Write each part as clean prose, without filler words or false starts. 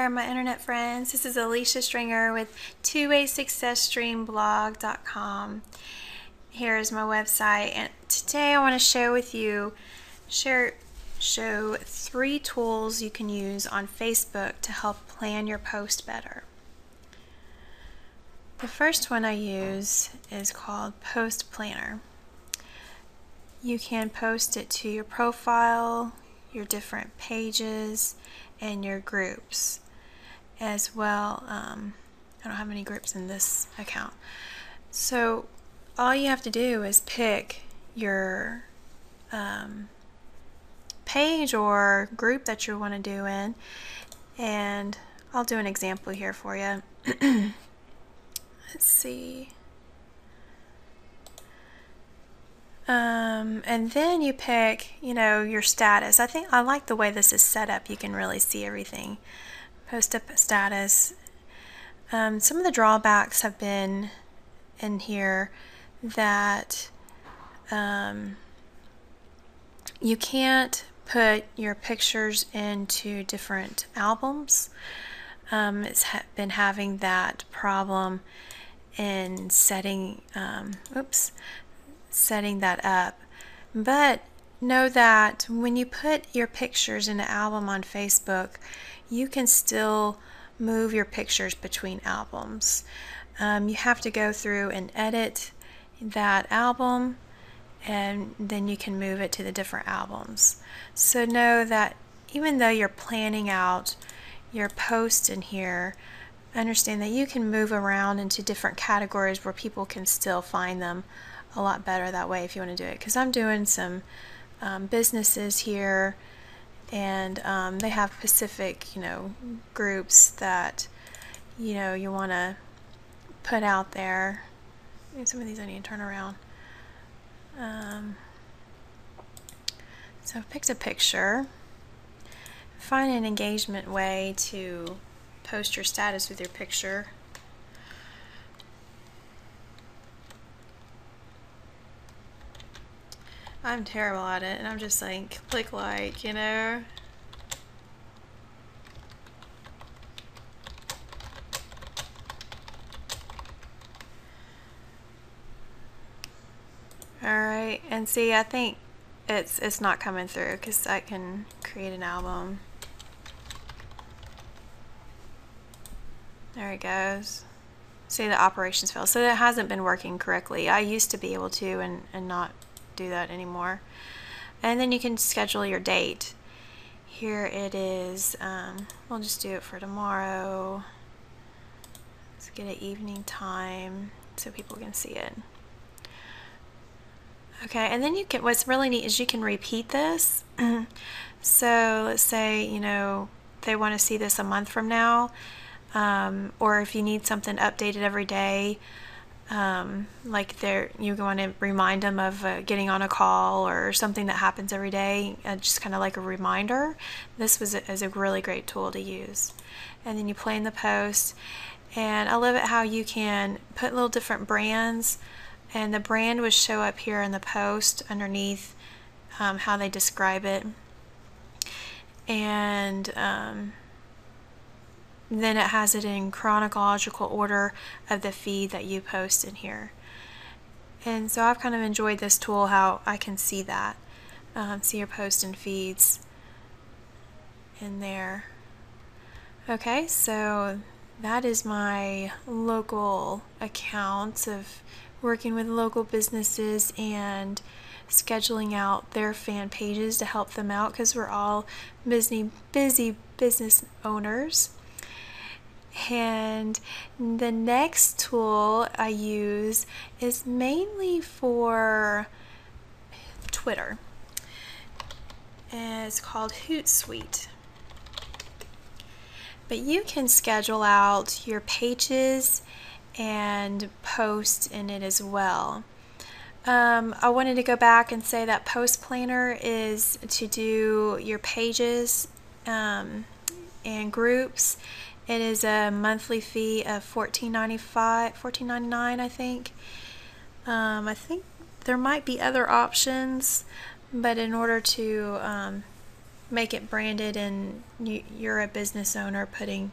there, my internet friends. This is Alicia Stringer with twaysuccessstreamblog.com. Here is my website, and today I want to share with you show 3 tools you can use on Facebook to help plan your post better. The first one I use is called Post Planner. You can post it to your profile, your different pages, and your groups as well. I don't have any groups in this account. So all you have to do is pick your page or group that you want to do in, and I'll do an example here for you. Let's see. And then you pick, your status. I like the way this is set up. You can really see everything. Post up status. Some of the drawbacks have been in here that you can't put your pictures into different albums. It's been having that problem in setting that up. But know that when you put your pictures in an album on Facebook, you can still move your pictures between albums. You have to go through and edit that album, and then you can move it to the different albums. So know that even though you're planning out your post in here, understand that you can move around into different categories where people can still find them a lot better that way if you want to do it. Because I'm doing some businesses here, and they have specific groups that you want to put out there. Maybe some of these I need to turn around. So I've picked a picture. Find an engagement way to post your status with your picture. I'm terrible at it, and I'm just like, click like, Alright, and see, I think it's not coming through because I can create an album. There it goes. See, the operations failed. So that hasn't been working correctly. I used to be able to and not do that anymore. And then you can schedule your date. Here it is. We'll just do it for tomorrow. Let's get an evening time so people can see it. Okay, and then what's really neat is you can repeat this. So let's say they want to see this a month from now, or if you need something updated every day, like you want to remind them of getting on a call or something that happens every day, just kind of like a reminder. This is a really great tool to use. And then you plan the post, and I love it how you can put little different brands, and the brand would show up here in the post underneath how they describe it, and then it has it in chronological order of the feed that you post in here. And so I've kind of enjoyed this tool, how I can see that, see your post and feeds in there. Okay, so that is my local account of working with local businesses and scheduling out their fan pages to help them out, because we're all busy business owners. And the next tool I use is mainly for Twitter. And it's called Hootsuite. But you can schedule out your pages and post in it as well. I wanted to go back and say that Post Planner is to do your pages and groups. It is a monthly fee of $14.99, I think. I think there might be other options, but in order to make it branded and you're a business owner putting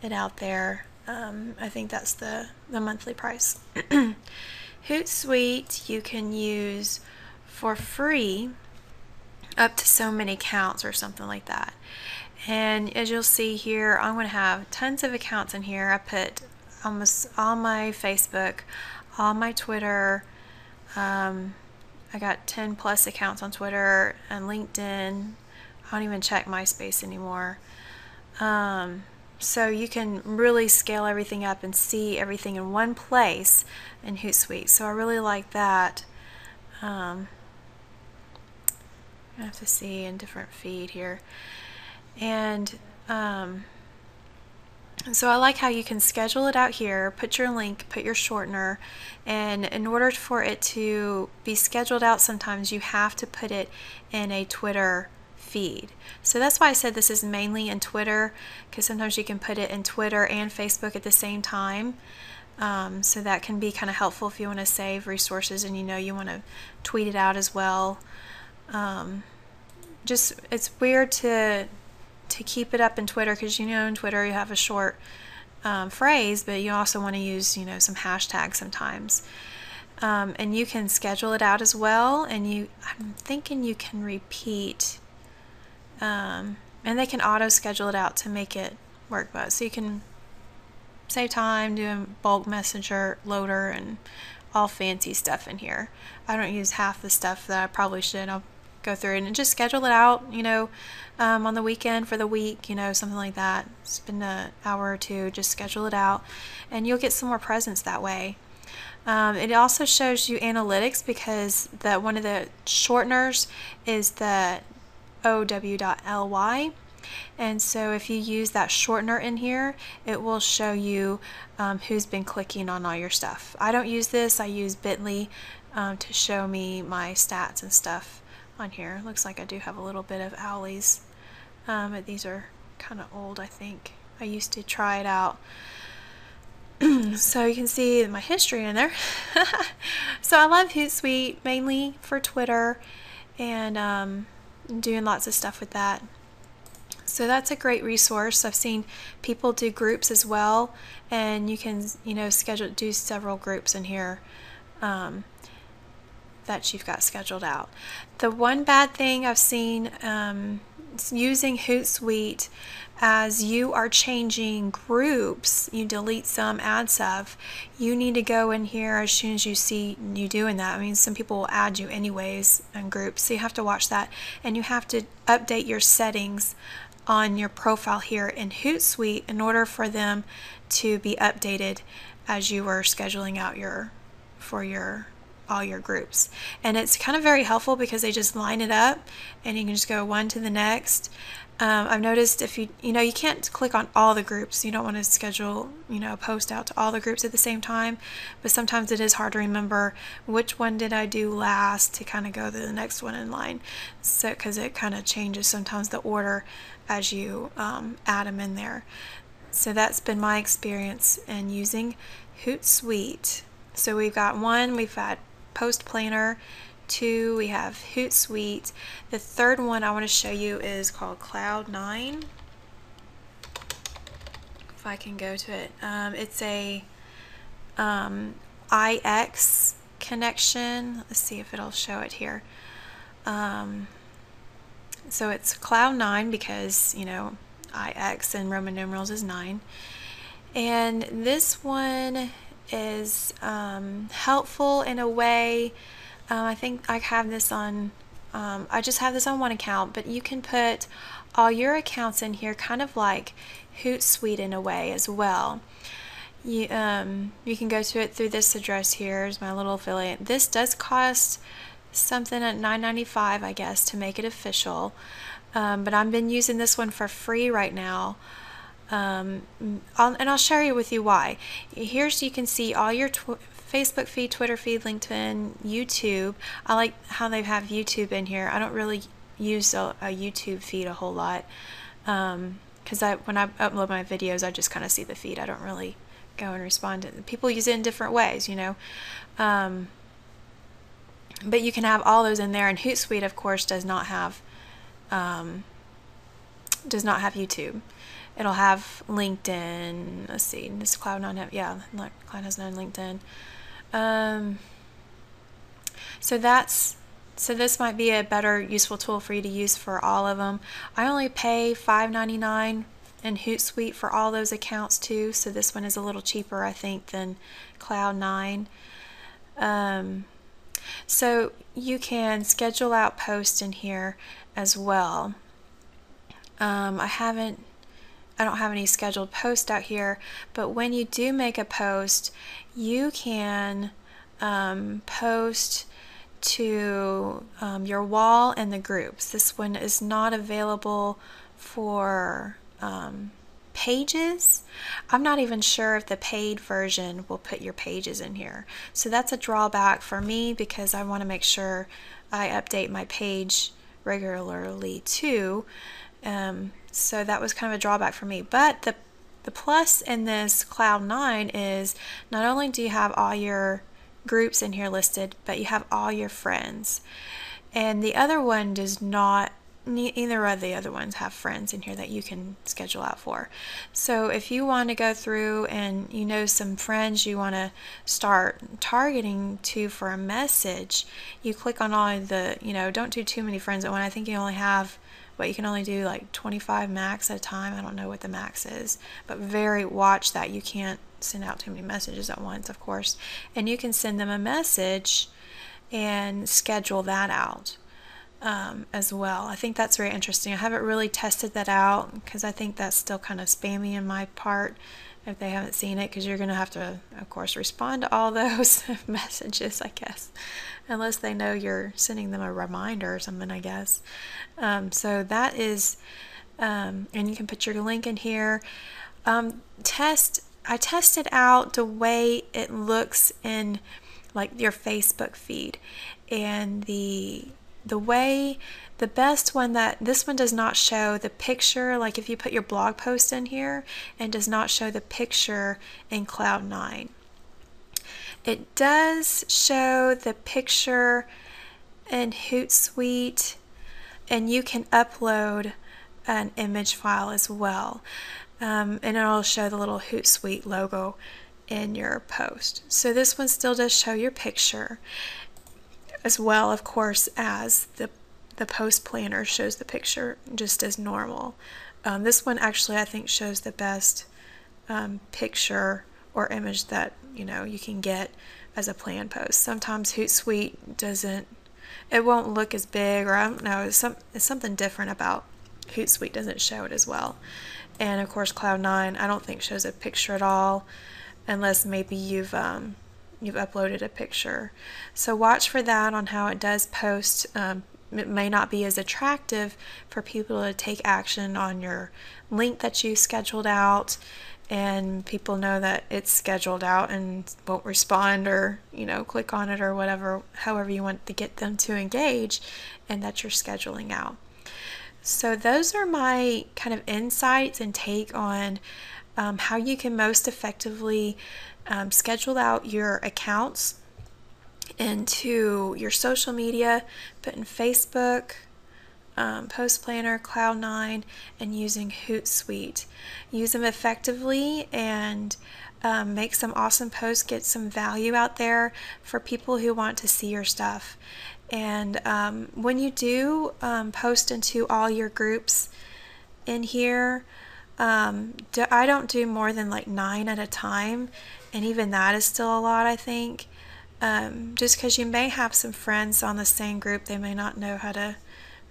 it out there, I think that's the monthly price. Hootsuite you can use for free up to so many accounts or something like that. And as you'll see here, I'm going to have tons of accounts in here. I put almost all my Facebook, all my Twitter. I got 10 plus accounts on Twitter and LinkedIn. I don't even check MySpace anymore. So you can really scale everything up and see everything in one place in Hootsuite. So I really like that. I have to see in different feed here. And so I like how you can schedule it out here, put your link, put your shortener, and in order for it to be scheduled out, sometimes you have to put it in a Twitter feed. So that's why I said this is mainly in Twitter, because sometimes you can put it in Twitter and Facebook at the same time. So that can be kind of helpful if you want to save resources and you want to tweet it out as well. Just it's weird to keep it up in Twitter, because in Twitter you have a short phrase, but you also want to use some hashtags sometimes. And you can schedule it out as well, and I'm thinking you can repeat, and they can auto schedule it out to make it work well. So you can save time doing bulk messenger loader and all fancy stuff in here. I don't use half the stuff that I probably should. I'll go through it and just schedule it out, on the weekend for the week, something like that. Spend an hour or two, just schedule it out, and you'll get some more presence that way. It also shows you analytics, because one of the shorteners is the OW.ly, and so if you use that shortener in here, it will show you who's been clicking on all your stuff. I don't use this. I use Bitly to show me my stats and stuff on here. Looks like I do have a little bit of owlies, but these are kind of old, I think. I used to try it out. So you can see my history in there. So I love Hootsuite mainly for Twitter, and doing lots of stuff with that. So that's a great resource. I've seen people do groups as well, and you can do several groups in here that you've got scheduled out. The one bad thing I've seen using Hootsuite, as you are changing groups, you delete some, add stuff, you need to go in here as soon as you see you doing that. I mean, some people will add you anyways in groups, so you have to watch that, and you have to update your settings on your profile here in Hootsuite in order for them to be updated as you were scheduling out all your groups. And it's kind of very helpful because they just line it up and you can just go one to the next. I've noticed if you can't click on all the groups. You don't want to schedule a post out to all the groups at the same time, but sometimes it is hard to remember which one did I do last to kind of go to the next one in line, so because it kind of changes sometimes the order as you add them in there. So that's been my experience in using Hootsuite. So we've got we've got Post Planner. 2, we have Hootsuite. The third one I want to show you is called Cloud9. If I can go to it, it's a IX connection. Let's see if it'll show it here. So it's Cloud9 because IX and Roman numerals is 9, and this one is helpful in a way. I think I have this on, I just have this on one account, but you can put all your accounts in here kind of like Hootsuite in a way as well. You can go to it through this address here. Here's my little affiliate. This does cost something at $9.95, I guess, to make it official, but I've been using this one for free right now. And I'll share you with you why. Here's, you can see all your Facebook feed, Twitter feed, LinkedIn, YouTube. I like how they have YouTube in here. I don't really use a YouTube feed a whole lot, because when I upload my videos, I just kind of see the feed. I don't really go and respond to it. People use it in different ways, but you can have all those in there, and Hootsuite, of course, does not have does not have YouTube. It'll have LinkedIn. Let's see, does Cloud9 have, yeah, Cloud has 9 LinkedIn. So this might be a better useful tool for you to use for all of them. I only pay $5.99 in Hootsuite for all those accounts too, so this one is a little cheaper, I think, than Cloud9. So you can schedule out posts in here as well. I don't have any scheduled posts out here, but when you do make a post, you can post to your wall and the groups. This one is not available for pages. I'm not even sure if the paid version will put your pages in here. So that's a drawback for me, because I want to make sure I update my page regularly too. So that was kind of a drawback for me. But the plus in this Cloud9 is not only do you have all your groups in here listed, but you have all your friends. And the other one does not, neither of the other ones have friends in here that you can schedule out for. So if you want to go through and you know some friends you want to start targeting to for a message, you click on all of the, don't do too many friends at one. I think you only have, you can only do like 25 max at a time. I don't know what the max is, but watch that. You can't send out too many messages at once, of course. And you can send them a message and schedule that out as well. I think that's very interesting. I haven't really tested that out because I think that's still kind of spammy in my part if they haven't seen it, because you're going to have to, of course, respond to all those messages, I guess, unless they know you're sending them a reminder or something, I guess. So that is, and you can put your link in here. I tested out the way it looks in like your Facebook feed, and the best one, that this one does not show the picture, like if you put your blog post in here, and does not show the picture in Cloud9. It does show the picture in Hootsuite, and you can upload an image file as well, and it'll show the little Hootsuite logo in your post. So this one still does show your picture, as well, of course, as the post planner shows the picture just as normal. This one actually, I think, shows the best picture or image that you can get as a plan post. Sometimes Hootsuite it won't look as big, or I don't know, it's something different about Hootsuite, doesn't show it as well. And of course Cloud9 I don't think shows a picture at all, unless maybe you've uploaded a picture. So watch for that on how it does post. It may not be as attractive for people to take action on your link that you scheduled out, and people know that it's scheduled out and won't respond or click on it or whatever, however you want to get them to engage, and that you're scheduling out. So those are my kind of insights and take on how you can most effectively schedule out your accounts into your social media, put in Facebook, Post Planner, Cloud9, and using Hootsuite. Use them effectively and make some awesome posts, get some value out there for people who want to see your stuff. And when you do post into all your groups in here, I don't do more than like 9 at a time, and even that is still a lot, I think. Just because you may have some friends on the same group, they may not know how to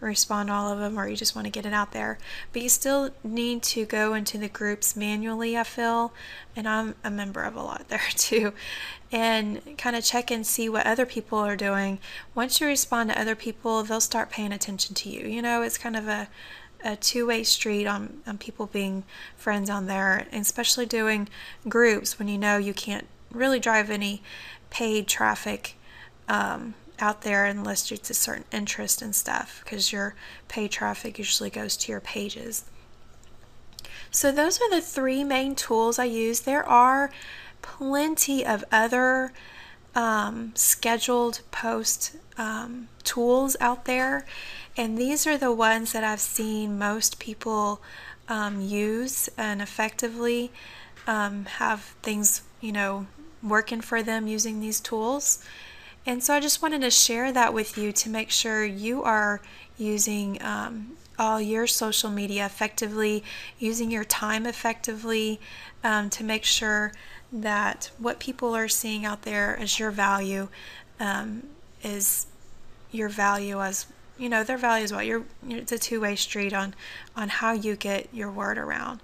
respond to all of them, or you just want to get it out there. But you still need to go into the groups manually, I feel, and I'm a member of a lot there too, and kind of check and see what other people are doing. Once you respond to other people, they'll start paying attention to you. It's kind of a two-way street on people being friends on there, and especially doing groups when you can't really drive any paid traffic out there unless it's a certain interest and stuff, because your paid traffic usually goes to your pages. So those are the 3 main tools I use. There are plenty of other scheduled post tools out there, and these are the ones that I've seen most people use and effectively have things, working for them using these tools. And so I just wanted to share that with you to make sure you are using all your social media effectively, using your time effectively, to make sure that what people are seeing out there as your value is your value as their value as well. It's a two-way street on how you get your word around.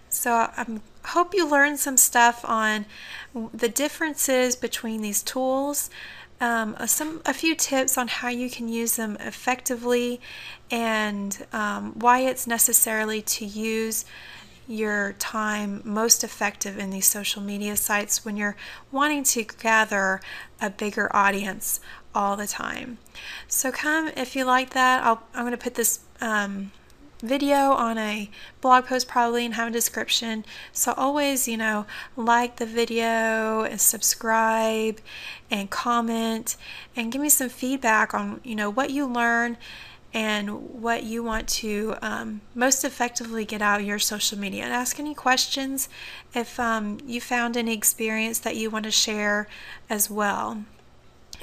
So I hope you learned some stuff on the differences between these tools, a few tips on how you can use them effectively, and why it's necessarily to use your time most effective in these social media sites when you're wanting to gather a bigger audience all the time. So come, if you like that, I'm going to put this video on a blog post probably and have a description. So always, like the video and subscribe and comment and give me some feedback on, what you learn and what you want to most effectively get out of your social media. And ask any questions if you found any experience that you want to share as well.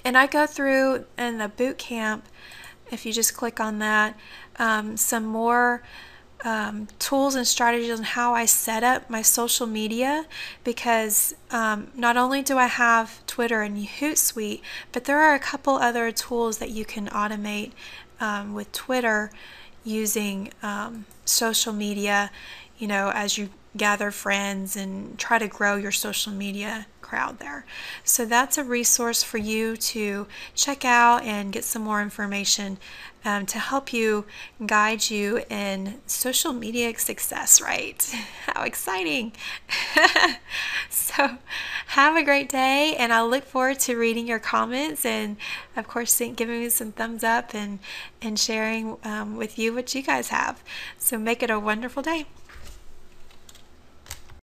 And I go through in the boot camp, if you just click on that, some more tools and strategies on how I set up my social media, because not only do I have Twitter and Hootsuite, but there are a couple other tools that you can automate with Twitter using social media, as you gather friends and try to grow your social media crowd there. So that's a resource for you to check out and get some more information to help you guide you in social media success, right? How exciting! So have a great day, and I look forward to reading your comments, and of course giving me some thumbs up and sharing with you what you guys have. So make it a wonderful day.